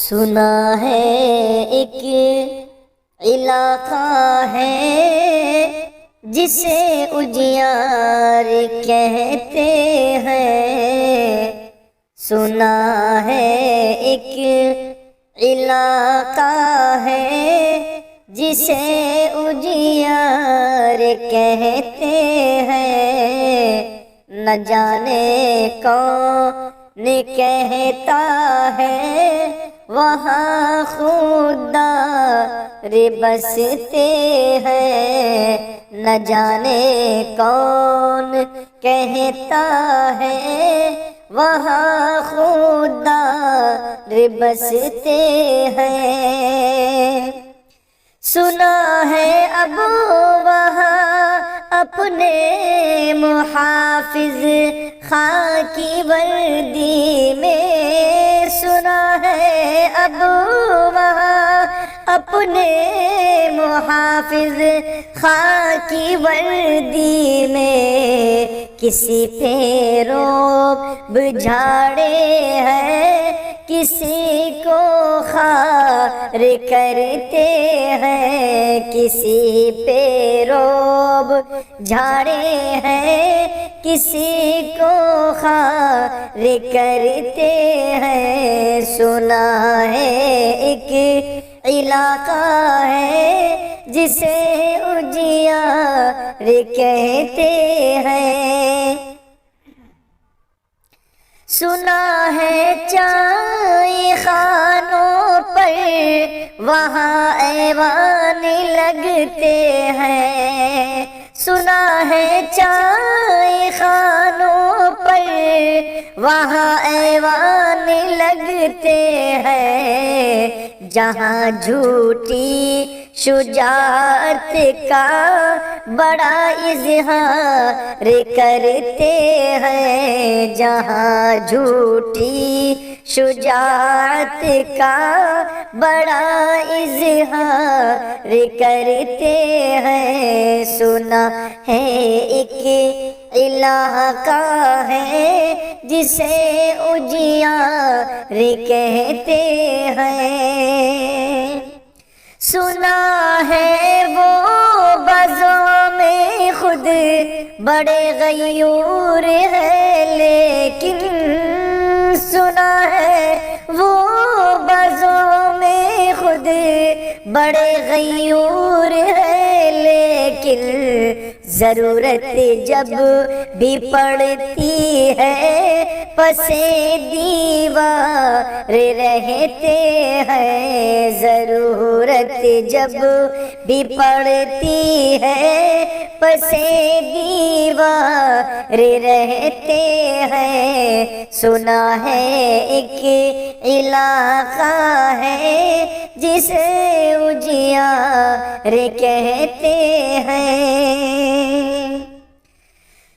سنا ہے ایک علاقہ ہے جسے اجیار کہتے ہیں۔ سنا ہے ایک علاقہ ہے جسے اجیار کہتے ہیں۔ نہ جانے کون کہتا ہے وہاں خوددار بستے ہیں۔ نہ جانے کون کہتا ہے وہاں خوددار بستے ہیں۔ سنا ہے اب وہاں اپنے محافظ خاکی وردی میں۔ سنا ہے اب وہاں اپنے محافظ خاکی وردی میں کسی پہ رعب جھاڑے ہیں، کسی کو خار کرتے ہیں۔ کسی پہ رعب جھاڑے ہیں، کسی کو خار کرتے ہیں۔ سنا ہے ایک علاقہ ہے جسے اجیار کہتے ہیں۔ سنا ہے چائے خانوں پر وہاں ایوان لگتے ہیں۔ سنا ہے چائے خانوں پر وہاں ایوان لگتے ہیں۔ جہاں جھوٹی شجاعت کا بڑا اظہار کرتے ہیں۔ جہاں جھوٹی شجاعت کا بڑا اظہار کرتے ہیں۔ سنا ہے ایک علاقہ ہے جسے اجیار کہتے ہیں۔ سنا ہے وہ بازوں میں خود بڑے غیور ہے، لیکن سنا ہے وہ بازوں میں خود بڑے غیور ہے، لیکن ضرورت جب بھی پڑتی ہے پسے دیوار رہتے ہیں۔ ضرورت جب بھی پڑتی ہے پسے دیوار رہتے ہیں۔ سنا ہے ایک علاقہ ہے جسے اجیار کہتے ہیں۔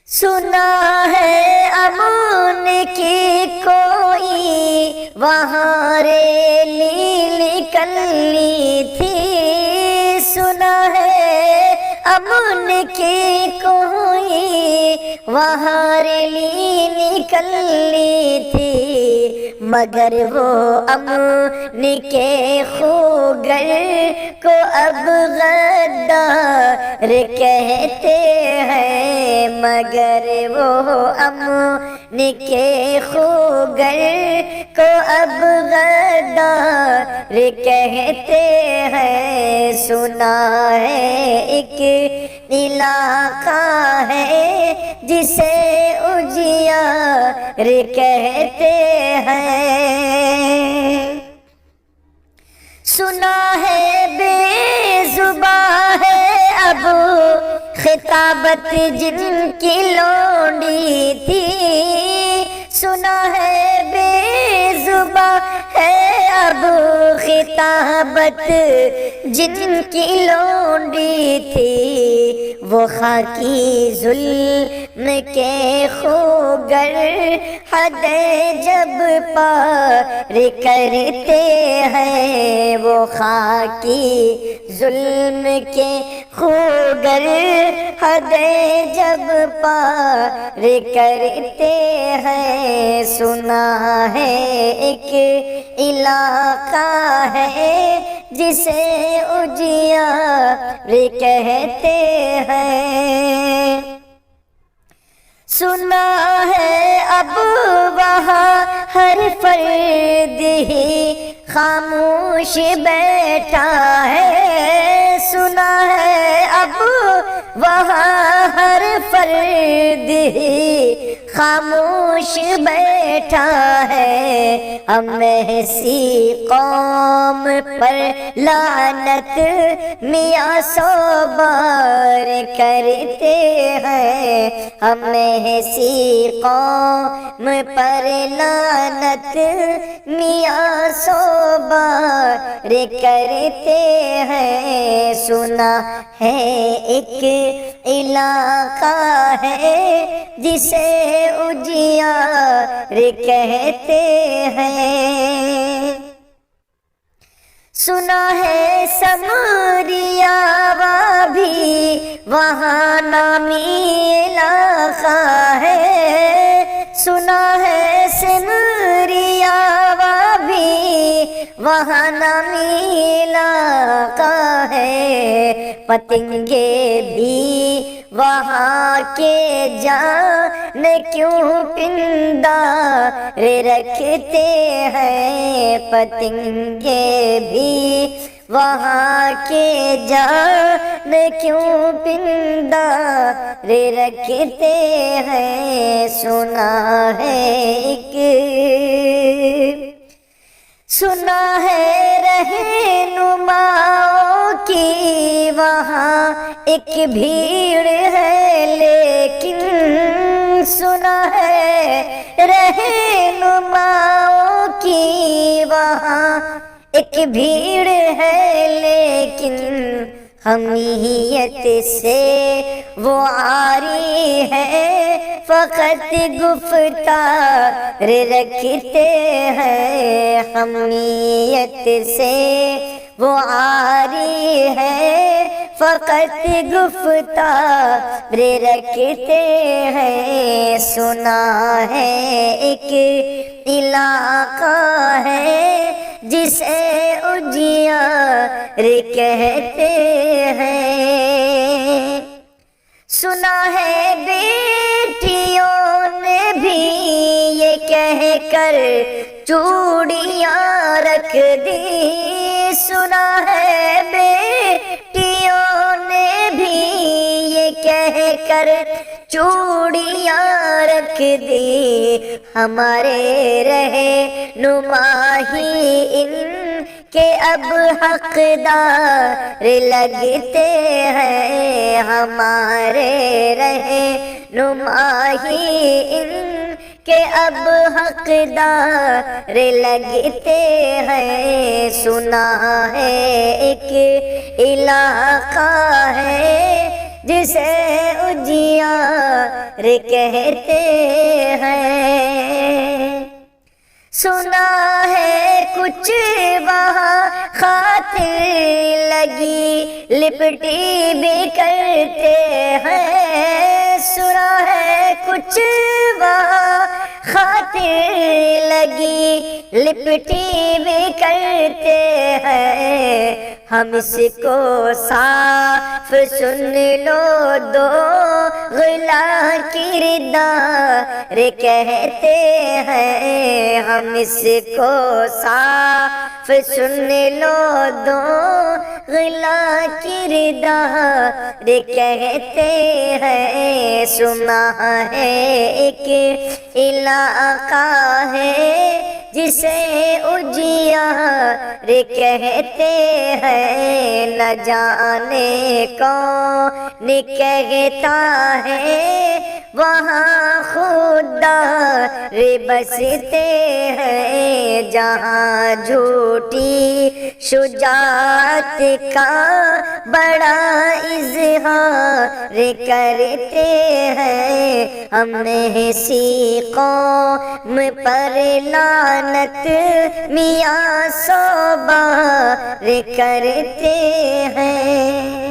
سنا ہے امن کی کوئی وہاں ریلی نکلی تھی۔ سنا ہے امن کی کوئی وہاں ریلی نکلی تھی، مگر وہ امن کے خوگر کو اب غدار کہتے ہیں۔ مگر وہ امن کے خوگر کو اب غدار کہتے ہیں۔ سنا ہے ایک علاقہ ہے جسے اجیار کہتے ہیں۔ سنا ہے بے زباں ہے اب خطابت جن کی لونڈی تھی۔ سنا ہے بے زباں ہے اب خطابت جن کی لونڈی تھی، وہ خاکی ظلم کے خوگر حد جب پار کرتے ہیں۔ وہ خاکی ظلم کے خوگر حد جب پار کرتے ہیں۔ سنا ہے ایک علاقہ ہے جسے اجیار کہتے ہیں۔ سنا ہے اب وہاں ہر فرد ہی خاموش بیٹھا ہے، سنا ہے اب وہاں ہر فرد ہی خاموش بیٹھا ہے۔ ہم ایسی قوم پر لعنت میاں سو بار کرتے ہیں، ہم ایسی قوم پر لعنت میاں سو بار کرتے ہیں۔ سنا ہے ایک علاقہ ہے جسے اجیار کہتے ہیں۔ سنا ہے سمریا بھی وہاں نامی علاقہ ہے، سنا ہے سمریا بھی وہاں نامی علاقہ ہے۔ پتنگے بھی وہاں کے جانے کیوں پندار رکھتے ہیں، پتنگے بھی وہاں کے جانے کیوں پندار رکھتے ہیں۔ سنا ہے رہنماؤں کی وہاں ایک بھیڑ ہے، لیکن سنا ہے رہنماؤں کی وہاں ایک بھیڑ ہے، لیکن حمیت سے وہ عاری ہے، فقط گفتار رکھتے ہیں۔ حمیت سے وہ عاری ہے، فقط گفتار رکھتے ہیں۔ سنا ہے ایک علاقہ ہے جسے اجیار کہتے ہیں۔ سنا ہے بیٹیوں نے بھی یہ کہہ کر چوڑیاں رکھ دی، سنا ہے بیٹیوں نے بھی یہ کہہ کر چوڑیاں رکھ دی۔ ہمارے رہنما ہی ان کے اب حقدار لگتے ہیں، ہمارے رہنما ہی ان کہ اب حقدار لگتے ہیں۔ سنا ہے ایک علاقہ ہے جسے اجیار کہتے ہیں۔ سنا ہے کچھ وہاں خاطر لگی لپٹی بھی کرتے ہیں، سنا ہے کچھ وہاں خاطر لگی لپٹی بھی کرتے ہیں۔ ہم اس کو صاف سن لو، دو غلا کردار کہتے ہیں، ہم اس کو صاف سن لو، دو غلا کردار کہتے ہیں۔ سنا ہے ایک علاقہ ہے جسے اجیار کہتے ہیں، نہ جانے کون کہتا ہے وہاں خوددار بستے ہیں، جہاں جھوٹی شجاعت کا بڑا اظہار کرتے ہیں۔ ہم ایسی قوم پر لعنت میاں سو بار کرتے ہیں۔